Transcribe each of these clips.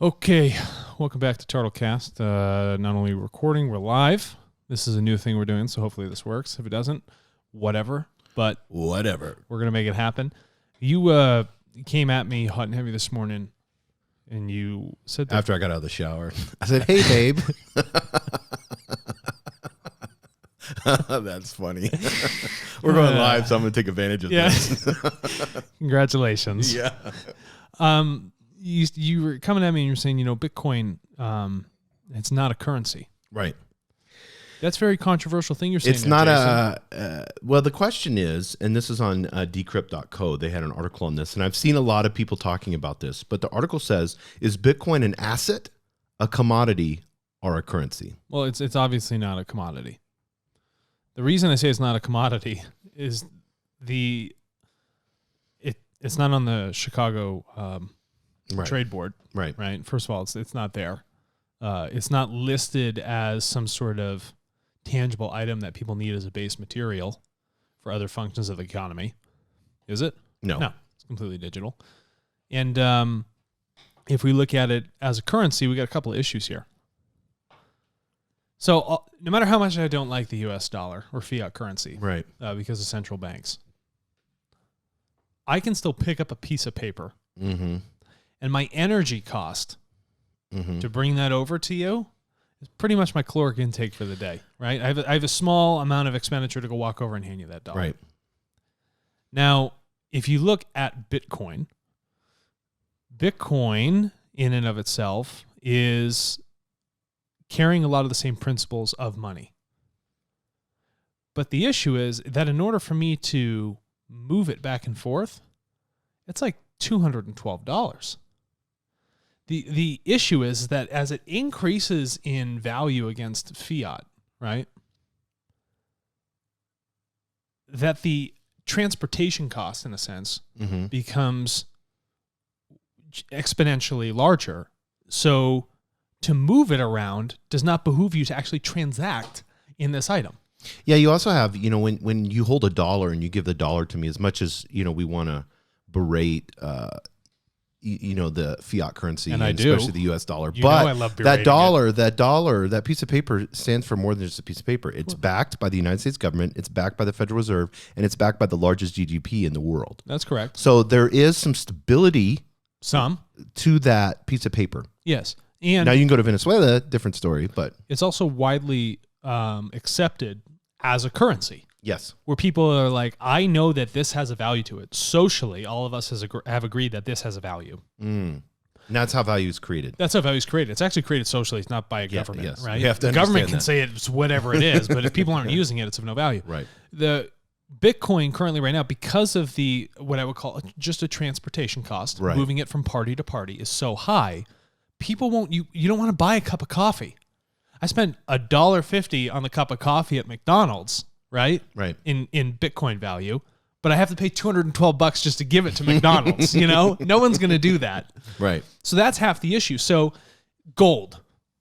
Okay, welcome back to TartleCast. Not only recording, we're live. This is a new thing we're doing, so hopefully this works. If it doesn't, whatever. But whatever, we're gonna make it happen. You came at me hot and heavy this morning, and you said that after I got out of the shower, I said, "Hey, babe." That's funny. We're going live, so I'm going to take advantage of this. Congratulations. Yeah. You were coming at me and you're saying, Bitcoin, it's not a currency. Right. That's a very controversial thing you're saying. It's not well, the question is, and this is on decrypt.co. They had an article on this, and I've seen a lot of people talking about this, but the article says, is Bitcoin an asset, a commodity, or a currency? Well, it's obviously not a commodity. The reason I say it's not a commodity is it's not on the Chicago trade board. Right. First of all, it's not there. It's not listed as some sort of tangible item that people need as a base material for other functions of the economy. Is it? No. It's completely digital. And if we look at it as a currency, we got a couple of issues here. So no matter how much I don't like the U.S. dollar or fiat currency, right, because of central banks, I can still pick up a piece of paper, and my energy cost to bring that over to you is pretty much my caloric intake for the day, right? I have a small amount of expenditure to go walk over and hand you that dollar. Right. Now, if you look at Bitcoin in and of itself is carrying a lot of the same principles of money. But the issue is that in order for me to move it back and forth, it's like $212. The issue is that as it increases in value against fiat, right, that the transportation cost, in a sense, becomes exponentially larger. So to move it around does not behoove you to actually transact in this item. Yeah, you also have, when you hold a dollar and you give the dollar to me, as much as, we want to berate, the fiat currency, and I do, especially the U.S. dollar. I love that piece of paper stands for more than just a piece of paper. It's backed by the United States government, it's backed by the Federal Reserve, and it's backed by the largest GDP in the world. That's correct. So there is some stability to that piece of paper. Yes. And now you can go to Venezuela, different story, but it's also widely accepted as a currency. Yes. Where people are like, I know that this has a value to it. Socially, all of us have agreed that this has a value. And that's how value is created. That's how value is created. It's actually created socially. It's not by a government, yes. right? You have to the government can that. say it's whatever it is, but if people aren't using it, it's of no value. Right. The Bitcoin currently right now, because of the what I would call just a transportation cost, moving it from party to party is so high, people won't. You don't want to buy a cup of coffee. I spent $1.50 on the cup of coffee at McDonald's, right? Right. In Bitcoin value, but I have to pay $212 just to give it to McDonald's. No one's going to do that. Right. So that's half the issue. So gold.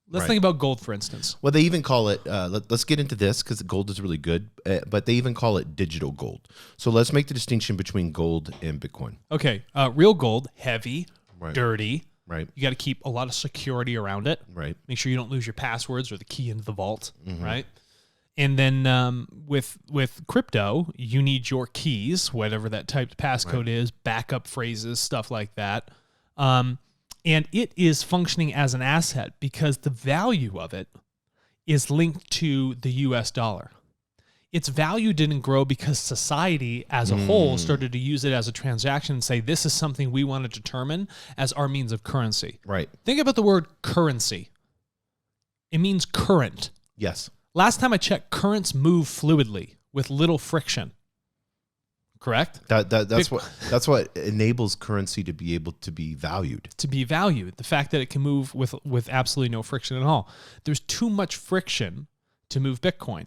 Let's think about gold, for instance. Well, they even call it, let's get into this because gold is really good, but they even call it digital gold. So let's make the distinction between gold and Bitcoin. Okay. Real gold, heavy, dirty. Right. You got to keep a lot of security around it. Right. Make sure you don't lose your passwords or the key into the vault. Right. And then with crypto, you need your keys, whatever that typed passcode is, backup phrases, stuff like that. And it is functioning as an asset because the value of it is linked to the U.S. dollar. Its value didn't grow because society as a whole started to use it as a transaction and say, this is something we want to determine as our means of currency. Right. Think about the word currency. It means current. Yes. Last time I checked, currents move fluidly with little friction. Correct? That's what enables currency to be able to be valued. To be valued. The fact that it can move with absolutely no friction at all. There's too much friction to move Bitcoin.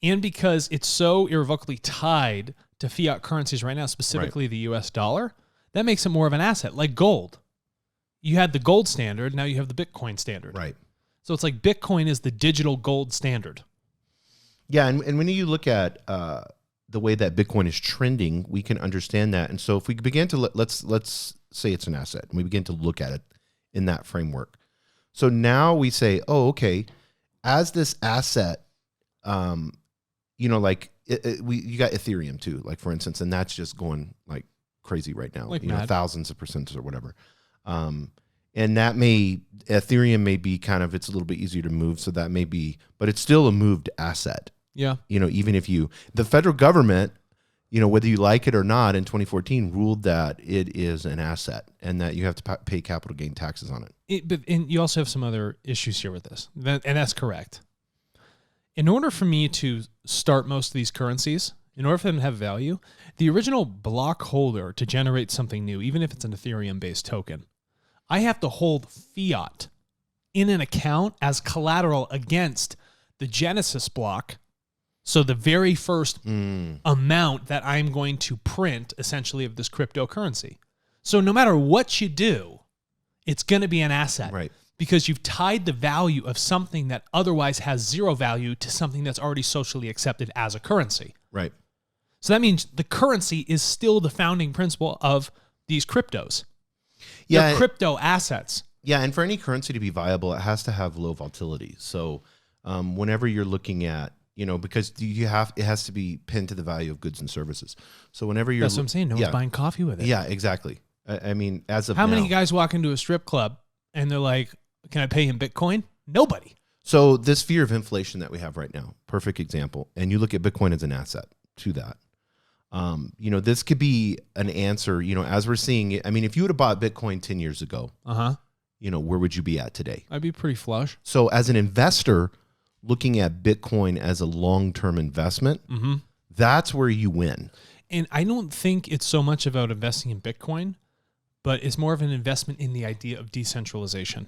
And because it's so irrevocably tied to fiat currencies right now, specifically the US dollar, that makes it more of an asset, like gold. You had the gold standard, now you have the Bitcoin standard. Right. So it's like Bitcoin is the digital gold standard. Yeah, and when you look at the way that Bitcoin is trending, we can understand that. And so if we begin to let's say it's an asset, and we begin to look at it in that framework. So now we say, oh, okay, as this asset, you got Ethereum too, like for instance, and that's just going like crazy right now, like thousands of percents or whatever. And that Ethereum may be kind of, it's a little bit easier to move. So that may be, but it's still a moved asset. Yeah. Even if the federal government, whether you like it or not, in 2014 ruled that it is an asset and that you have to pay capital gain taxes on it. But you also have some other issues here with this, and that's correct. In order for me to start most of these currencies, in order for them to have value, the original block holder to generate something new, even if it's an Ethereum-based token, I have to hold fiat in an account as collateral against the Genesis block. So the very first amount that I'm going to print, essentially, of this cryptocurrency. So no matter what you do, it's going to be an asset. Right. Because you've tied the value of something that otherwise has zero value to something that's already socially accepted as a currency. Right. So that means the currency is still the founding principle of these cryptos. Yeah. They're crypto assets. Yeah, and for any currency to be viable, it has to have low volatility. So whenever you're looking at, because it has to be pinned to the value of goods and services. So whenever you're... That's what I'm saying. No one's buying coffee with it. Yeah, exactly. I mean, as of How now, many guys walk into a strip club and they're like, can I pay in Bitcoin? Nobody. So this fear of inflation that we have right now, perfect example. And you look at Bitcoin as an asset to that. This could be an answer, as we're seeing it. I mean, if you would have bought Bitcoin 10 years ago, where would you be at today? I'd be pretty flush. So as an investor looking at Bitcoin as a long-term investment, that's where you win. And I don't think it's so much about investing in Bitcoin, but it's more of an investment in the idea of decentralization.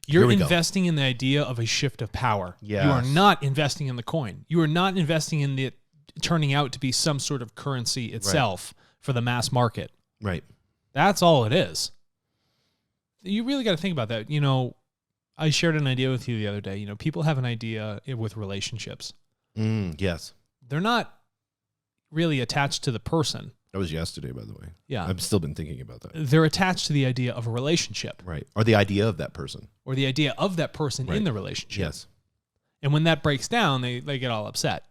You're investing in the idea of a shift of power. Yes. You are not investing in the coin. You are not investing in it turning out to be some sort of currency itself for the mass market. Right. That's all it is. You really got to think about that. I shared an idea with you the other day. People have an idea with relationships. Yes. They're not really attached to the person. That was yesterday, by the way. Yeah. I've still been thinking about that. They're attached to the idea of a relationship. Right. Or the idea of that person. Or the idea of that person in the relationship. Yes. And when that breaks down, they get all upset.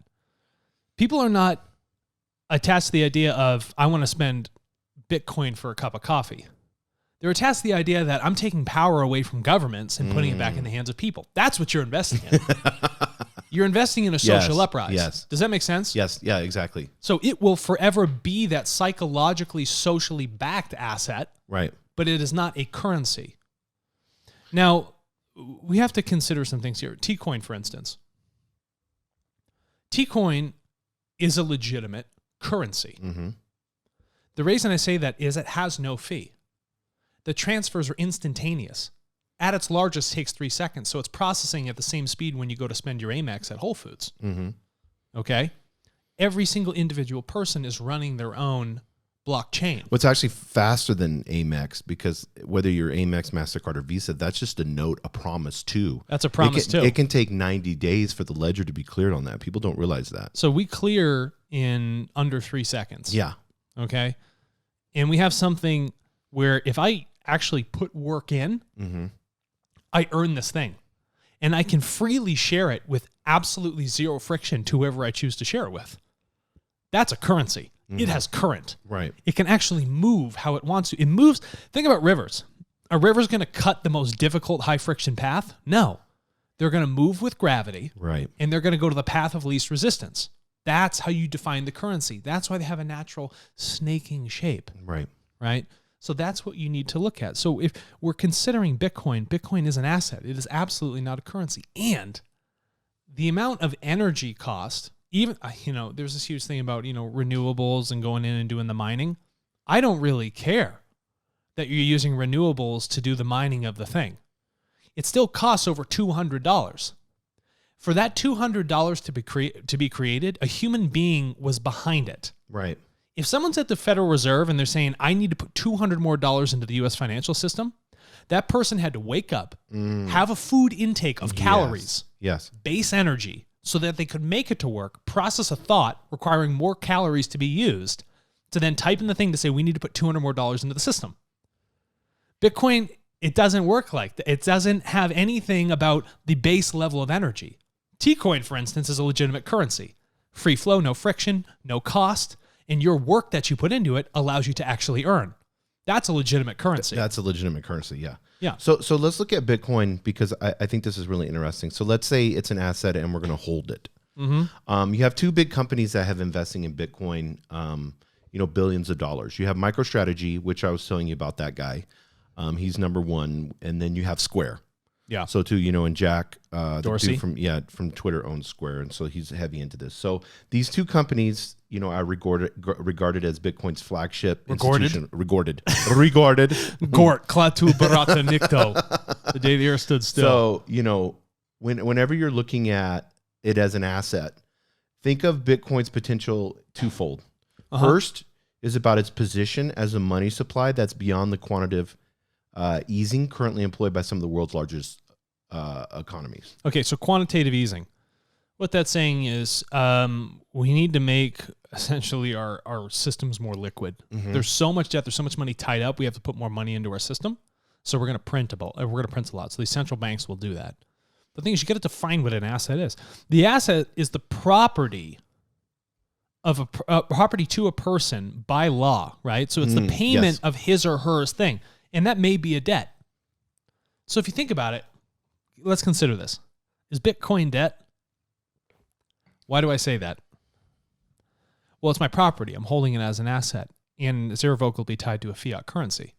People are not attached to the idea of, I want to spend Bitcoin for a cup of coffee. They're attached to the idea that I'm taking power away from governments and putting it back in the hands of people. That's what you're investing in. You're investing in a social uprise. Yes. Does that make sense? Yes. Yeah, exactly. So it will forever be that psychologically, socially backed asset. Right. But it is not a currency. Now, we have to consider some things here. T-Coin, for instance. T-Coin is a legitimate currency. The reason I say that is it has no fee. The transfers are instantaneous. At its largest, takes 3 seconds, so it's processing at the same speed when you go to spend your Amex at Whole Foods. Okay? Every single individual person is running their own blockchain. What's actually faster than Amex, because whether you're Amex, MasterCard, or Visa, that's just a note, a promise too. That's a promise too. It can take 90 days for the ledger to be cleared on that. People don't realize that. So we clear in under 3 seconds. Yeah. Okay? And we have something where if I actually put work in, I earn this thing. And I can freely share it with absolutely zero friction to whoever I choose to share it with. That's a currency. It has current. Right. It can actually move how it wants to. It moves. Think about rivers. A river's going to cut the most difficult high friction path? No. They're going to move with gravity. Right. And they're going to go to the path of least resistance. That's how you define the currency. That's why they have a natural snaking shape. Right. Right? So that's what you need to look at. So if we're considering Bitcoin, Bitcoin is an asset. It is absolutely not a currency. And the amount of energy cost, even, there's this huge thing about, renewables and going in and doing the mining. I don't really care that you're using renewables to do the mining of the thing. It still costs over $200. For that $200 to be created, a human being was behind it. Right. If someone's at the Federal Reserve and they're saying, I need to put $200 more into the U.S. financial system, that person had to wake up, have a food intake of calories, yes, base energy, so that they could make it to work, process a thought requiring more calories to be used, to then type in the thing to say, we need to put $200 more into the system. Bitcoin It doesn't work like that. It doesn't have anything about the base level of energy. T-coin, for instance, is a legitimate currency. Free flow, no friction, no cost, and your work that you put into it allows you to actually earn. That's a legitimate currency. That's a legitimate currency, yeah. Yeah. So let's look at Bitcoin because I think this is really interesting. So let's say it's an asset and we're going to hold it. Mm-hmm. You have two big companies that have investing in Bitcoin, billions of dollars. You have MicroStrategy, which I was telling you about that guy. He's number one. And then you have Square. Yeah. So too, and Jack Dorsey from Twitter owns Square, and so he's heavy into this. So these two companies, are regarded as Bitcoin's flagship institution. Regarded. Gort klatu barata nikto. The day the earth stood still. So whenever you're looking at it as an asset, think of Bitcoin's potential twofold. First is about its position as a money supply that's beyond the quantitative easing currently employed by some of the world's largest economies. Okay, so quantitative easing. What that's saying is we need to make essentially our systems more liquid. Mm-hmm. There's so much debt, there's so much money tied up, we have to put more money into our system. So we're going to print a lot. So these central banks will do that. The thing is, you got to define what an asset is. The asset is the property of a property to a person by law, right? So it's the payment of his or her thing. And that may be a debt. So if you think about it, let's consider this. Is Bitcoin debt? Why do I say that? Well, it's my property. I'm holding it as an asset, and it's irrevocably tied to a fiat currency.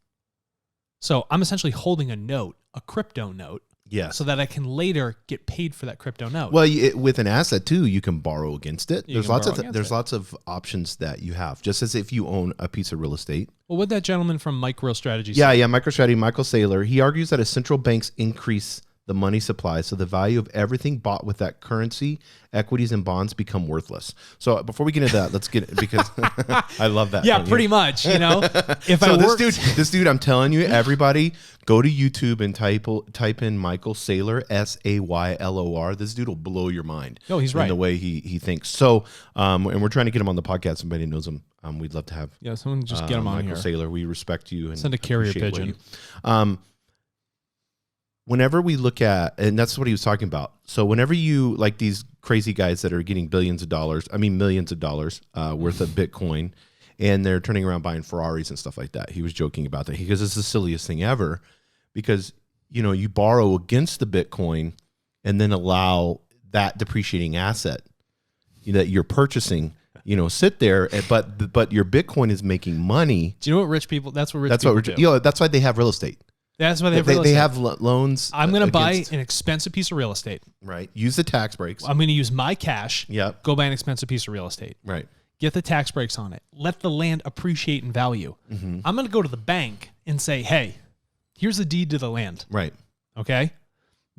So I'm essentially holding a note, a crypto note, so that I can later get paid for that crypto note. Well, with an asset too, you can borrow against it. There's lots of options that you have, just as if you own a piece of real estate. Well, what that gentleman from MicroStrategy say? Yeah, MicroStrategy, Michael Saylor, he argues that as central banks increase the money supply, so the value of everything bought with that currency, equities and bonds become worthless. So before we get into that, let's get because I love that. Yeah, pretty much. If this dude, I'm telling you, everybody go to YouTube and type in Michael Saylor, Saylor. This dude will blow your mind. No, he's right. In the way he thinks. So, and we're trying to get him on the podcast. Somebody knows him. We'd love to have. Yeah, someone just get him on Michael here. Saylor, we respect you and send a carrier pigeon. Whenever we look at, and that's what he was talking about. So whenever you, like these crazy guys that are getting millions of dollars worth of Bitcoin, and they're turning around buying Ferraris and stuff like that. He was joking about that because it's the silliest thing ever because, you borrow against the Bitcoin and then allow that depreciating asset that you're purchasing, sit there, but your Bitcoin is making money. Do you know what rich people, that's what rich people do. That's why they have real estate. That's why they have loans. I'm going to buy an expensive piece of real estate. Right. Use the tax breaks. I'm going to use my cash. Yep. Go buy an expensive piece of real estate. Right. Get the tax breaks on it. Let the land appreciate in value. Mm-hmm. I'm going to go to the bank and say, hey, here's the deed to the land. Right. Okay.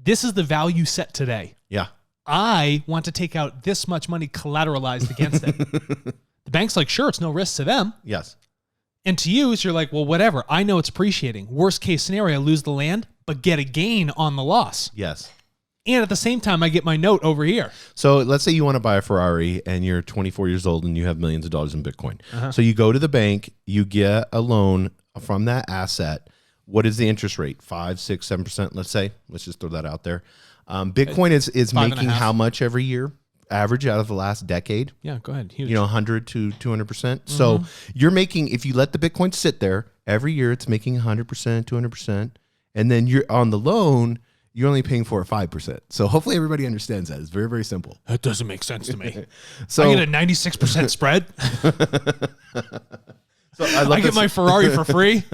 This is the value set today. Yeah. I want to take out this much money collateralized against it. The bank's like, sure, it's no risk to them. Yes. And to you, you're like, well, whatever. I know it's appreciating. Worst case scenario, I lose the land, but get a gain on the loss. Yes. And at the same time, I get my note over here. So let's say you want to buy a Ferrari and you're 24 years old and you have millions of dollars in Bitcoin. Uh-huh. So you go to the bank, you get a loan from that asset. What is the interest rate? 5, 6, 7%, let's say. Let's just throw that out there. Bitcoin is making how much every year? Average out of the last decade. Yeah, go ahead. Huge. 100 to 200%. Mm-hmm. So you're making, if you let the Bitcoin sit there every year, it's making 100%, 200%. And then you're on the loan, you're only paying for 5%. So hopefully everybody understands that. It's very, very simple. That doesn't make sense to me. So I get a 96% spread. So I get my Ferrari for free.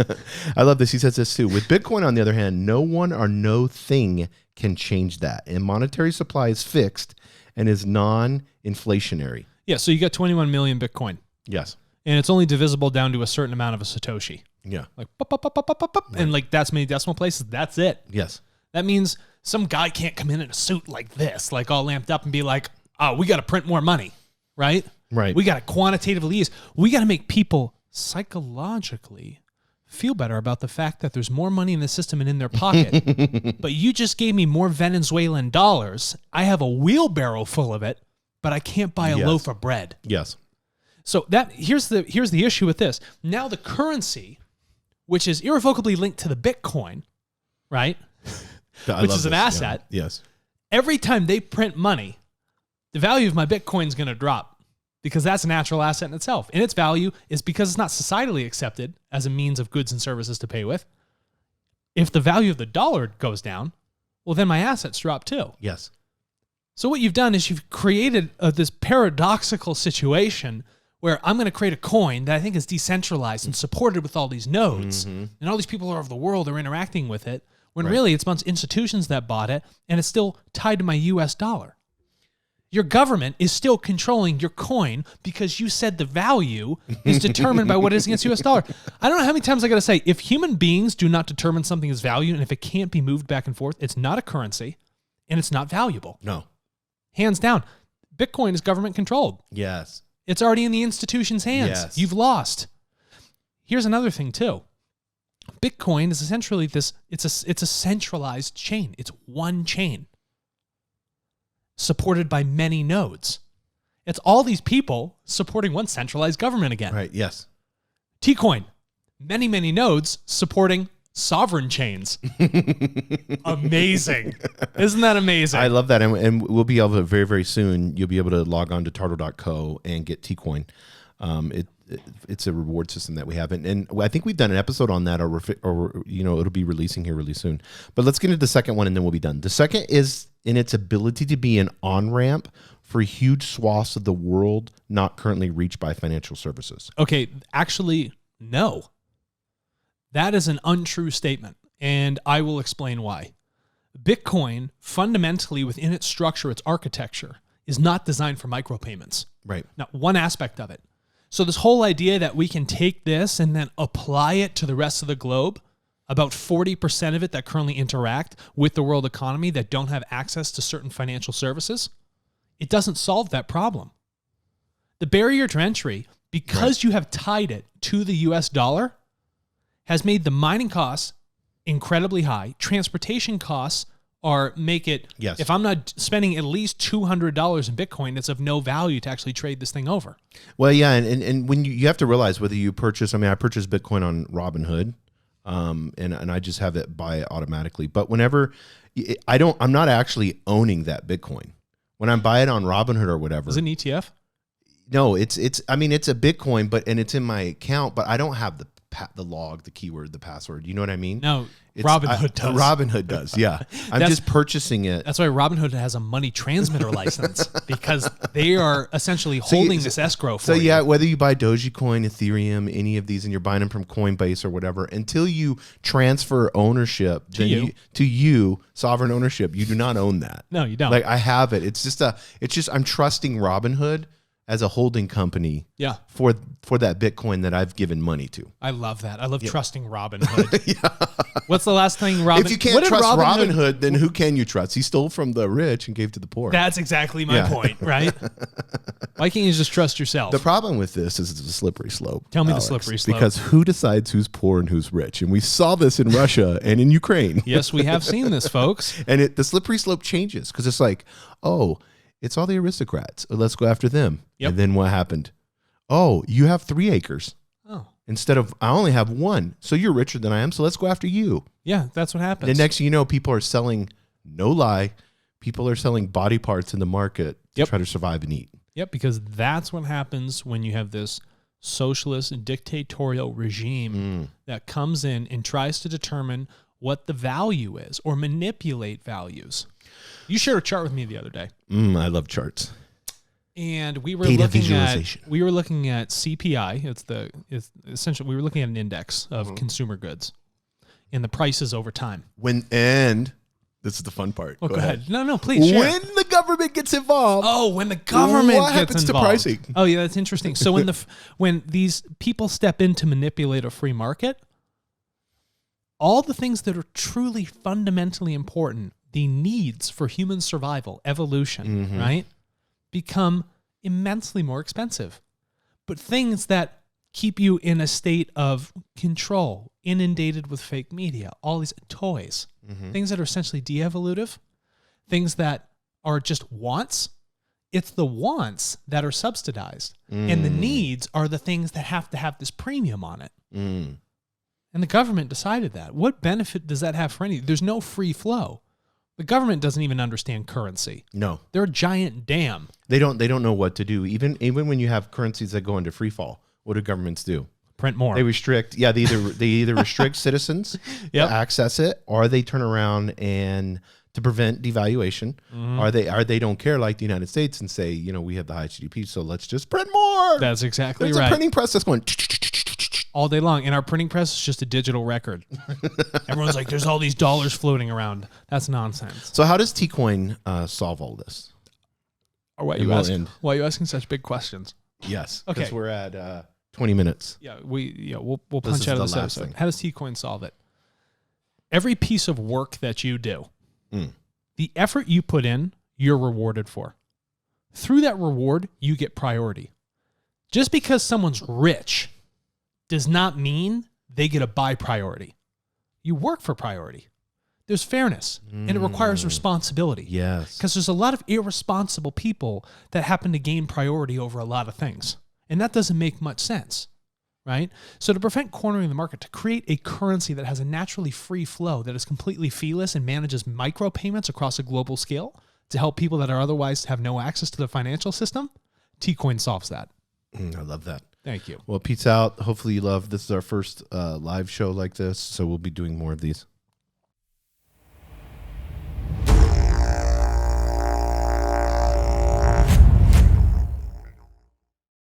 I love this. He says this too. With Bitcoin, on the other hand, no one or no thing can change that. And monetary supply is fixed and is non-inflationary. Yeah, so you got 21 million Bitcoin. Yes. And it's only divisible down to a certain amount of a Satoshi. Yeah. Like, and like that's many decimal places. That's it. Yes. That means some guy can't come in a suit like this, like all lamped up and be like, oh, we got to print more money, right? Right. We got to quantitatively ease. We got to make people psychologically feel better about the fact that there's more money in the system and in their pocket. But you just gave me more Venezuelan dollars. I have a wheelbarrow full of it, but I can't buy a loaf of bread. Yes. So that here's the issue with this. Now the currency, which is irrevocably linked to the Bitcoin, right? I Which love is an this. asset. Yeah. Yes. Every time they print money, the value of my Bitcoin is going to drop because that's a natural asset in itself. And its value is because it's not societally accepted as a means of goods and services to pay with. If the value of the dollar goes down, well, then my assets drop too. Yes. So what you've done is you've created this paradoxical situation where I'm going to create a coin that I think is decentralized and supported with all these nodes. And all these people all over the world are interacting with it, when really it's a bunch of institutions that bought it, and it's still tied to my US dollar. Your government is still controlling your coin because you said the value is determined by what it is against US dollar. I don't know how many times I got to say, if human beings do not determine something as value, and if it can't be moved back and forth, it's not a currency and it's not valuable. No. Hands down. Bitcoin is government controlled. Yes. It's already in the institution's hands. Yes. You've lost. Here's another thing too. Bitcoin is essentially it's a centralized chain. It's one chain supported by many nodes. It's all these people supporting one centralized government again. Right. Yes. T-Coin, many, many nodes supporting sovereign chains. Amazing. Isn't that amazing? I love that. And we'll be able to very, very soon, you'll be able to log on to tartle.co and get T-Coin. It's a reward system that we have. And I think we've done an episode on that, or it'll be releasing here really soon. But let's get into the second one and then we'll be done. The second is in its ability to be an on-ramp for huge swaths of the world not currently reached by financial services. Okay, actually, no. That is an untrue statement, and I will explain why. Bitcoin, fundamentally within its structure, its architecture, is not designed for micropayments. Right. Not one aspect of it. So this whole idea that we can take this and then apply it to the rest of the globe, about 40% of it that currently interact with the world economy that don't have access to certain financial services, it doesn't solve that problem. The barrier to entry, because you have tied it to the US dollar, has made the mining costs incredibly high. Transportation costs make it, yes, if I'm not spending at least $200 in Bitcoin, it's of no value to actually trade this thing over. Well, yeah, and when you have to realize whether you purchase, I purchased Bitcoin on Robinhood, and I just have it buy it automatically. But whenever I'm not actually owning that Bitcoin. When I buy it on Robinhood or whatever. Is it an ETF? No, it's a Bitcoin, and it's in my account, but I don't have the log, the keyword, the password. You know what I mean? No, Robinhood does. Robinhood does, yeah. I'm just purchasing it. That's why Robinhood has a money transmitter license, because they are essentially holding this escrow for you. So yeah, whether you buy Dogecoin, Ethereum, any of these, and you're buying them from Coinbase or whatever, until you transfer ownership to you, sovereign ownership, you do not own that. No, you don't. Like, I have it. It's just I'm trusting Robinhood as a holding company, for that Bitcoin that I've given money to. I love that. I love trusting Robinhood. What's the last thing Robinhood? If you can't trust Robinhood, then who can you trust? He stole from the rich and gave to the poor. That's exactly my point, right? Why can't you just trust yourself? The problem with this is it's a slippery slope. Tell me, Alex, the slippery slope. Because who decides who's poor and who's rich? And we saw this in Russia and in Ukraine. Yes, we have seen this, folks. And the slippery slope changes because it's like, oh, it's all the aristocrats. Let's go after them. Yep. And then what happened? Oh, you have 3 acres. Oh. Instead of, I only have 1. So you're richer than I am. So let's go after you. Yeah, that's what happens. And next thing you know, people are selling, no lie, people are selling body parts in the market to try to survive and eat. Yep, because that's what happens when you have this socialist and dictatorial regime that comes in and tries to determine what the value is or manipulate values. You shared a chart with me the other day. I love charts. And we were looking at CPI. It's essentially, we were looking at an index of consumer goods and the prices over time. And this is the fun part. Oh, go ahead. No, please share. When the government gets involved. Oh, when the government what gets happens involved. to pricing? Oh, yeah, that's interesting. So when these people step in to manipulate a free market, all the things that are truly fundamentally important, the needs for human survival, evolution, right, become immensely more expensive. But things that keep you in a state of control, inundated with fake media, all these toys, things that are essentially de-evolutive, things that are just wants, it's the wants that are subsidized. And the needs are the things that have to have this premium on it. And And the government decided that. What benefit does that have for any? There's no free flow. The government doesn't even understand currency. No. They're a giant dam. They don't know what to do. Even when you have currencies that go into free fall, what do governments do? Print more. They restrict. Yeah, they either restrict citizens to access it, or they turn around and to prevent devaluation, or they don't care like the United States and say, we have the highest GDP, so let's just print more. That's exactly There's right. a printing press that's going all day long. And our printing press is just a digital record. Everyone's like, there's all these dollars floating around. That's nonsense. So how does T-Coin solve all this? Or why are you asking such big questions? Yes. Okay. Because we're at 20 minutes. Yeah, we'll punch out of this episode. How does T-Coin solve it? Every piece of work that you do, the effort you put in, you're rewarded for. Through that reward, you get priority. Just because someone's rich does not mean they get a buy priority. You work for priority. There's fairness, and it requires responsibility. Yes. Because there's a lot of irresponsible people that happen to gain priority over a lot of things. And that doesn't make much sense, right? So to prevent cornering the market, to create a currency that has a naturally free flow, that is completely feeless and manages micropayments across a global scale to help people that are otherwise have no access to the financial system, T-Coin solves that. I love that. Thank you. Well, peace out. Hopefully you love. This is our first live show like this, so we'll be doing more of these.